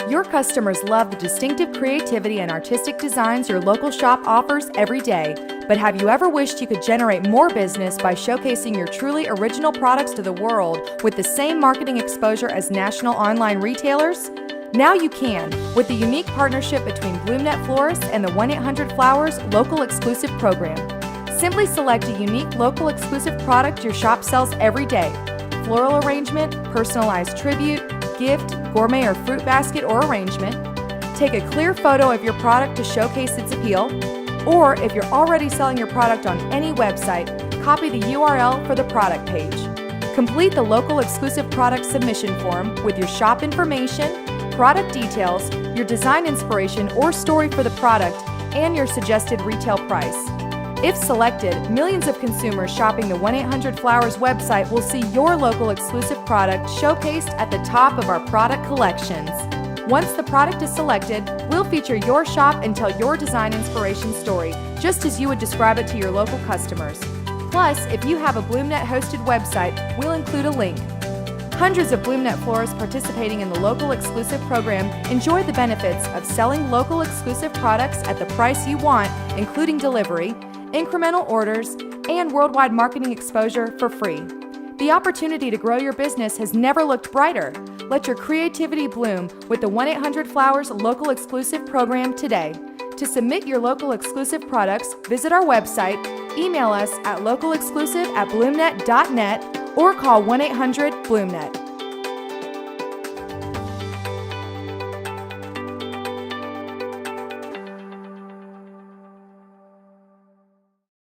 Your customers love the distinctive creativity and artistic designs your local shop offers every day. But have you ever wished you could generate more business by showcasing your truly original products to the world with the same marketing exposure as national online retailers? Now you can, with the unique partnership between BloomNet Florists and the 1-800-Flowers Local Exclusive Program. Simply select a unique local exclusive product your shop sells every day. Floral arrangement, personalized tribute, gift, gourmet or fruit basket or arrangement. Take a clear photo of your product to showcase its appeal. Or if you're already selling your product on any website, copy the URL for the product page. Complete the local exclusive product submission form with your shop information, product details, your design inspiration or story for the product, and your suggested retail price. If selected, millions of consumers shopping the 1-800-Flowers website will see your local exclusive product showcased at the top of our product collections. Once the product is selected, we'll feature your shop and tell your design inspiration story, just as you would describe it to your local customers. Plus, if you have a BloomNet hosted website, we'll include a link. Hundreds of BloomNet florists participating in the local exclusive program enjoy the benefits of selling local exclusive products at the price you want, including delivery, incremental orders, and worldwide marketing exposure for free. The opportunity to grow your business has never looked brighter. Let your creativity bloom with the 1-800-Flowers Local Exclusive Program today. To submit your local exclusive products, visit our website, email us at localexclusive@bloomnet.net, or call 1-800-BloomNet.